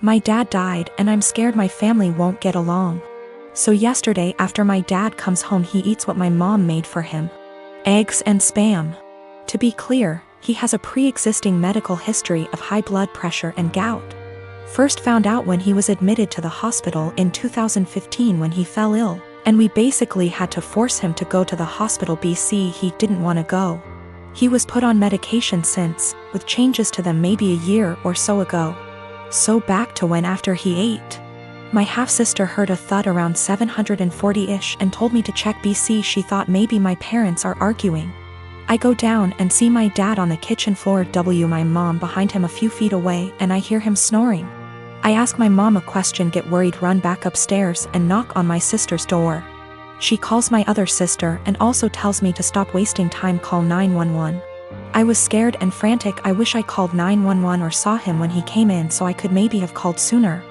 My dad died and I'm scared my family won't get along. So yesterday after my dad comes home he eats what my mom made for him. Eggs and Spam. To be clear, he has a pre-existing medical history of high blood pressure and gout. First found out when he was admitted to the hospital in 2015 when he fell ill, and we basically had to force him to go to the hospital BC he didn't want to go. He was put on medication since, with changes to them maybe a year or so ago. So back to when after he ate. My half-sister heard a thud around 740-ish and told me to check BC. She thought maybe my parents are arguing. I go down and see my dad on the kitchen floor my mom behind him a few feet away and I hear him snoring. I ask my mom a question, get worried, run back upstairs and knock on my sister's door. She calls my other sister and also tells me to stop wasting time, call 911. I was scared and frantic. I wish I called 911 or saw him when he came in so I could maybe have called sooner.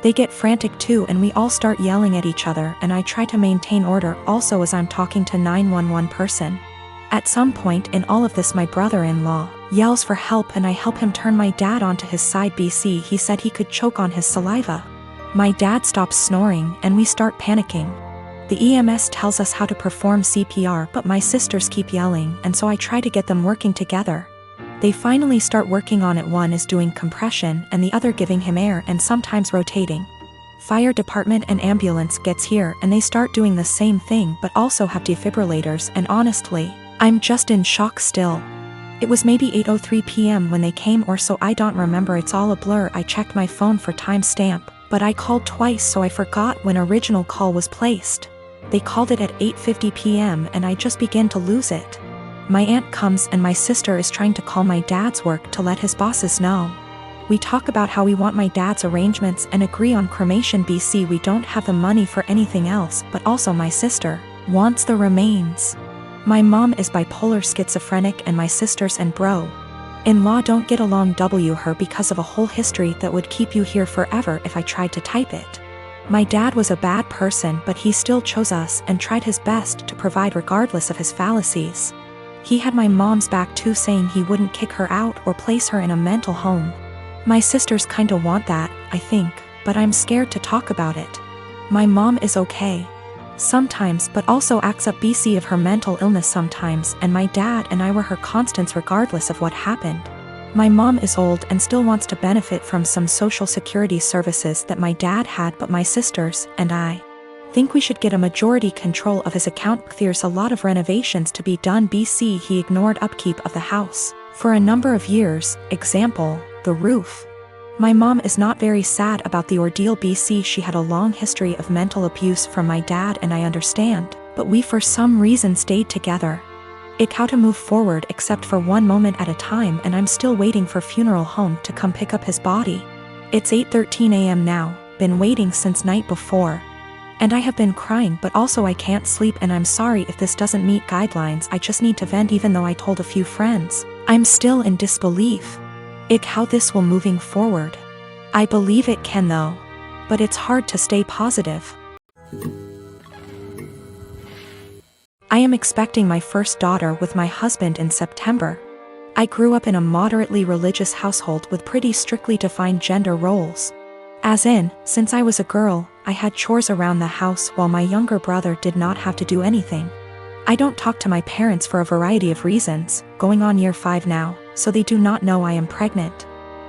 They get frantic too and we all start yelling at each other and I try to maintain order also as I'm talking to 911 person. At some point in all of this my brother-in-law yells for help and I help him turn my dad onto his side. BC he said he could choke on his saliva. My dad stops snoring and we start panicking. The EMS tells us how to perform CPR but my sisters keep yelling and so I try to get them working together. They finally start working on it. One is doing compression and the other giving him air and sometimes rotating. Fire department and ambulance gets here and they start doing the same thing but also have defibrillators and honestly, I'm just in shock still. It was maybe 8:03 p.m. when they came or so, I don't remember, it's all a blur. I checked my phone for timestamp, but I called twice so I forgot when original call was placed. They called it at 8:50 p.m. and I just began to lose it. My aunt comes and my sister is trying to call my dad's work to let his bosses know. We talk about how we want my dad's arrangements and agree on cremation. BC we don't have the money for anything else but also my sister wants the remains. My mom is bipolar schizophrenic and my sisters and bro-in-law don't get along. Her because of a whole history that would keep you here forever if I tried to type it. My dad was a bad person but he still chose us and tried his best to provide regardless of his fallacies. He had my mom's back too, saying he wouldn't kick her out or place her in a mental home. My sisters kinda want that, I think, but I'm scared to talk about it. My mom is okay sometimes but also acts up BC of her mental illness sometimes, and my dad and I were her constants regardless of what happened. My mom is old and still wants to benefit from some social security services that my dad had, but my sisters and I think we should get a majority control of his account. There's a lot of renovations to be done. BC he ignored upkeep of the house for a number of years, example, the roof. My mom is not very sad about the ordeal. BC she had a long history of mental abuse from my dad and I understand, but we for some reason stayed together. It how to move forward except for one moment at a time and I'm still waiting for funeral home to come pick up his body. It's 8:13 a.m. now, been waiting since night before. And I have been crying but also I can't sleep and I'm sorry if this doesn't meet guidelines. I just need to vent even though I told a few friends. I'm still in disbelief. How this will moving forward. I believe it can though. But it's hard to stay positive. I am expecting my first daughter with my husband in September. I grew up in a moderately religious household with pretty strictly defined gender roles. As in, since I was a girl, I had chores around the house while my younger brother did not have to do anything. I don't talk to my parents for a variety of reasons, going on year 5 now, so they do not know I am pregnant.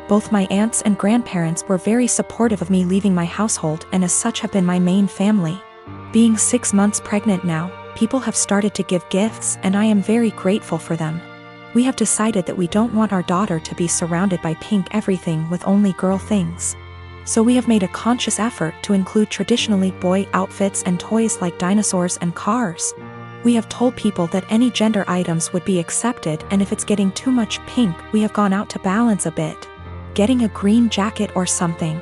Both my aunts and grandparents were very supportive of me leaving my household and as such have been my main family. Being 6 months pregnant now, people have started to give gifts and I am very grateful for them. We have decided that we don't want our daughter to be surrounded by pink everything with only girl things. So we have made a conscious effort to include traditionally boy outfits and toys like dinosaurs and cars. We have told people that any gender items would be accepted and if it's getting too much pink we have gone out to balance a bit. Getting a green jacket or something.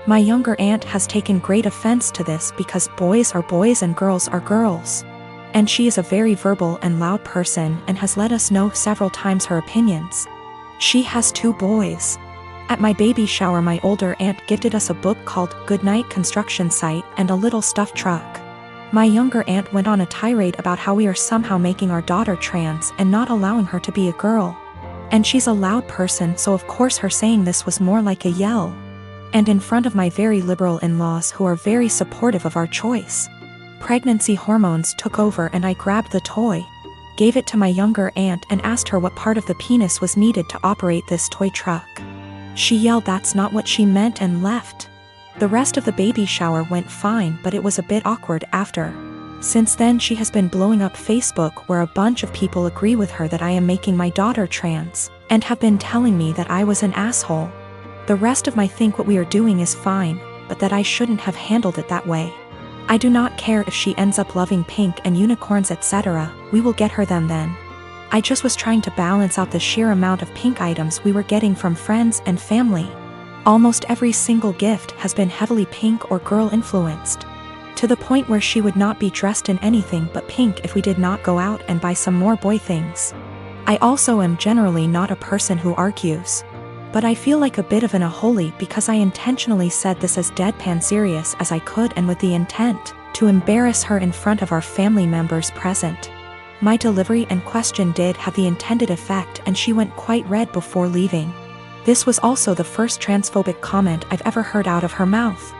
My younger aunt has taken great offense to this because boys are boys and girls are girls. And she is a very verbal and loud person and has let us know several times her opinions. She has 2 boys. At my baby shower my older aunt gifted us a book called Goodnight Construction Site and a little stuffed truck. My younger aunt went on a tirade about how we are somehow making our daughter trans and not allowing her to be a girl. And she's a loud person so of course her saying this was more like a yell. And in front of my very liberal in-laws who are very supportive of our choice. Pregnancy hormones took over and I grabbed the toy, gave it to my younger aunt and asked her what part of the penis was needed to operate this toy truck. She yelled that's not what she meant and left. The rest of the baby shower went fine, but it was a bit awkward after. Since then she has been blowing up Facebook where a bunch of people agree with her that I am making my daughter trans, and have been telling me that I was an asshole. The rest of my think what we are doing is fine, but that I shouldn't have handled it that way. I do not care if she ends up loving pink and unicorns etc., we will get her them then. I just was trying to balance out the sheer amount of pink items we were getting from friends and family. Almost every single gift has been heavily pink or girl influenced. To the point where she would not be dressed in anything but pink if we did not go out and buy some more boy things. I also am generally not a person who argues. But I feel like a bit of an unholy because I intentionally said this as deadpan serious as I could and with the intent to embarrass her in front of our family members present. My delivery and question did have the intended effect and she went quite red before leaving. This was also the first transphobic comment I've ever heard out of her mouth.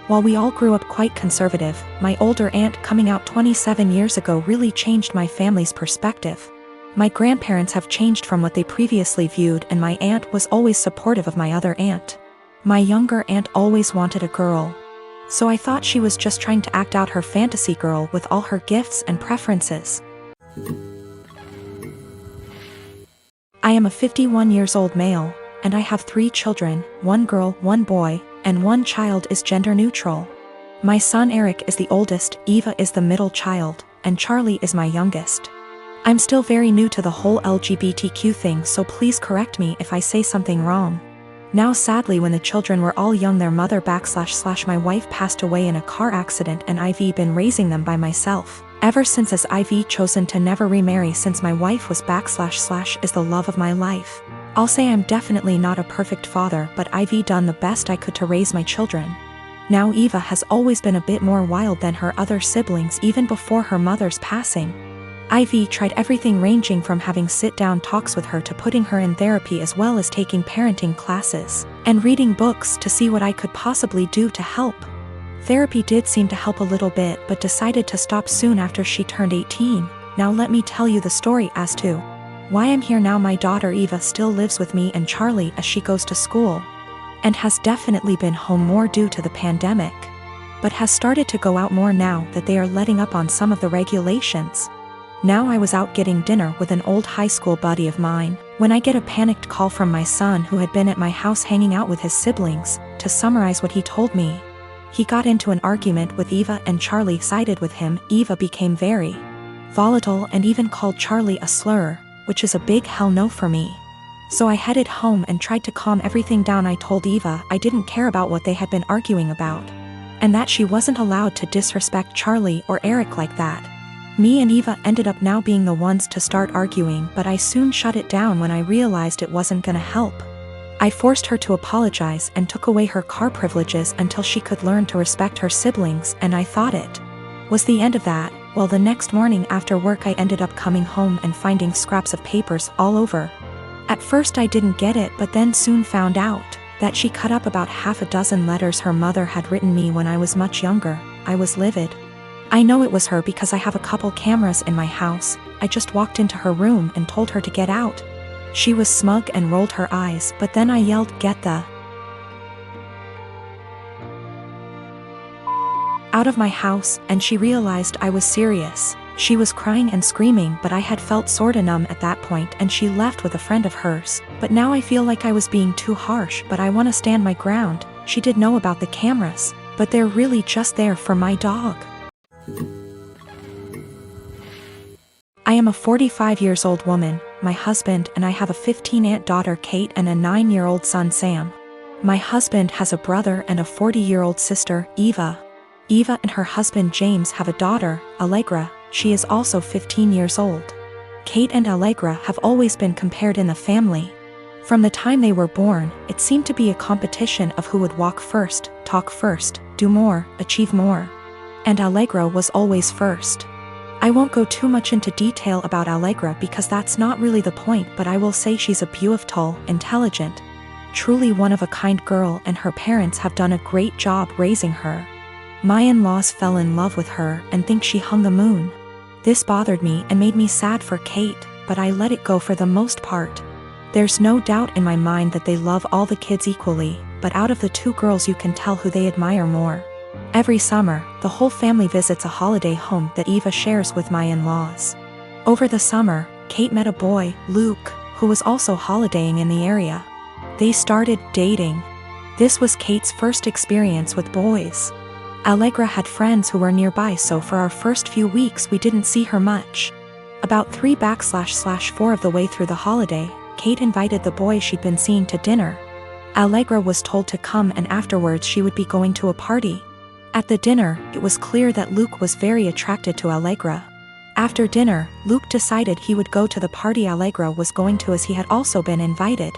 While we all grew up quite conservative, my older aunt coming out 27 years ago really changed my family's perspective. My grandparents have changed from what they previously viewed and my aunt was always supportive of my other aunt. My younger aunt always wanted a girl. So I thought she was just trying to act out her fantasy girl with all her gifts and preferences. I am a 51 years old male, and I have 3 children, 1 girl, 1 boy, and 1 child is gender neutral. My son Eric is the oldest, Eva is the middle child, and Charlie is my youngest. I'm still very new to the whole LGBTQ thing, so please correct me if I say something wrong. Now sadly when the children were all young their mother / my wife passed away in a car accident and I've been raising them by myself. Ever since as I've chosen to never remarry since my wife was / is the love of my life. I'll say I'm definitely not a perfect father but I've done the best I could to raise my children. Now Eva has always been a bit more wild than her other siblings even before her mother's passing. Ivy tried everything ranging from having sit-down talks with her to putting her in therapy as well as taking parenting classes and reading books to see what I could possibly do to help. Therapy did seem to help a little bit but decided to stop soon after she turned 18. Now let me tell you the story as to why I'm here now. My daughter Eva still lives with me and Charlie as she goes to school and has definitely been home more due to the pandemic, but has started to go out more now that they are letting up on some of the regulations. Now I was out getting dinner with an old high school buddy of mine, when I get a panicked call from my son who had been at my house hanging out with his siblings. To summarize what he told me, he got into an argument with Eva and Charlie sided with him. Eva became very volatile and even called Charlie a slur, which is a big hell no for me. So I headed home and tried to calm everything down. I told Eva I didn't care about what they had been arguing about, and that she wasn't allowed to disrespect Charlie or Eric like that. Me and Eva ended up now being the ones to start arguing, but I soon shut it down when I realized it wasn't gonna help. I forced her to apologize and took away her car privileges until she could learn to respect her siblings, and I thought it was the end of that. Well, the next morning after work I ended up coming home and finding scraps of papers all over. At first I didn't get it, but then soon found out that she cut up about half a dozen letters her mother had written me when I was much younger. I was livid. I know it was her because I have a couple cameras in my house. I just walked into her room and told her to get out. She was smug and rolled her eyes, but then I yelled, "Get the out of my house," and she realized I was serious. She was crying and screaming, but I had felt sorta numb at that point and she left with a friend of hers. But now I feel like I was being too harsh, but I wanna stand my ground. She did know about the cameras, but they're really just there for my dog. I am a 45 years old woman, my husband and I have a 15-aunt daughter Kate and a 9-year-old son Sam. My husband has a brother and a 40-year-old sister, Eva. Eva and her husband James have a daughter, Allegra. She is also 15 years old. Kate and Allegra have always been compared in the family. From the time they were born, it seemed to be a competition of who would walk first, talk first, do more, achieve more. And Allegra was always first. I won't go too much into detail about Allegra because that's not really the point, but I will say she's a beautiful, intelligent, truly one-of-a-kind girl and her parents have done a great job raising her. My in-laws fell in love with her and think she hung the moon. This bothered me and made me sad for Kate, but I let it go for the most part. There's no doubt in my mind that they love all the kids equally, but out of the two girls you can tell who they admire more. Every summer, the whole family visits a holiday home that Eva shares with my in-laws. Over the summer, Kate met a boy, Luke, who was also holidaying in the area. They started dating. This was Kate's first experience with boys. Allegra had friends who were nearby, so for our first few weeks we didn't see her much. About 3/4 of the way through the holiday, Kate invited the boy she'd been seeing to dinner. Allegra was told to come, and afterwards she would be going to a party. At the dinner, it was clear that Luke was very attracted to Allegra. After dinner, Luke decided he would go to the party Allegra was going to, as he had also been invited.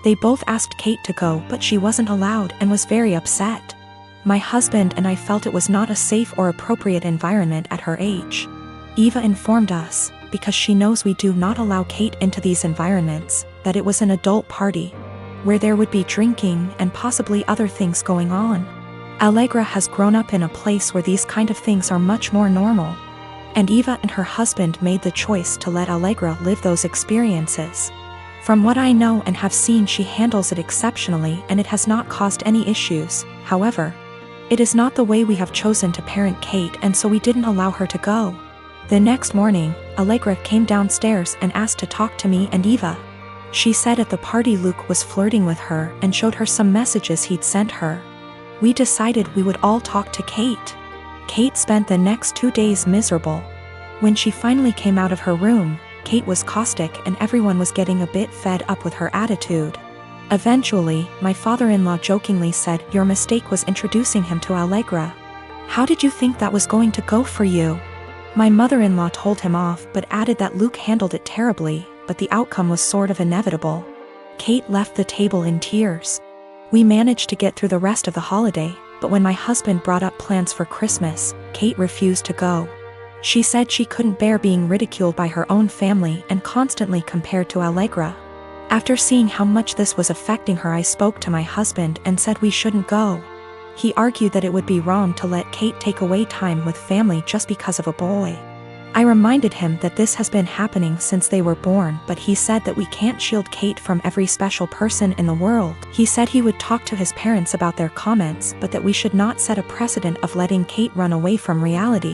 They both asked Kate to go, but she wasn't allowed and was very upset. My husband and I felt it was not a safe or appropriate environment at her age. Eva informed us, because she knows we do not allow Kate into these environments, that it was an adult party, where there would be drinking and possibly other things going on. Allegra has grown up in a place where these kind of things are much more normal. And Eva and her husband made the choice to let Allegra live those experiences. From what I know and have seen, she handles it exceptionally and it has not caused any issues. However, it is not the way we have chosen to parent Kate, and so we didn't allow her to go. The next morning, Allegra came downstairs and asked to talk to me and Eva. She said at the party Luke was flirting with her and showed her some messages he'd sent her. We decided we would all talk to Kate. Kate spent the next 2 days miserable. When she finally came out of her room, Kate was caustic and everyone was getting a bit fed up with her attitude. Eventually, my father-in-law jokingly said, "Your mistake was introducing him to Allegra. How did you think that was going to go for you?" My mother-in-law told him off but added that Luke handled it terribly, but the outcome was sort of inevitable. Kate left the table in tears. We managed to get through the rest of the holiday, but when my husband brought up plans for Christmas, Kate refused to go. She said she couldn't bear being ridiculed by her own family and constantly compared to Allegra. After seeing how much this was affecting her, I spoke to my husband and said we shouldn't go. He argued that it would be wrong to let Kate take away time with family just because of a boy. I reminded him that this has been happening since they were born, but he said that we can't shield Kate from every special person in the world. He said he would talk to his parents about their comments, but that we should not set a precedent of letting Kate run away from reality.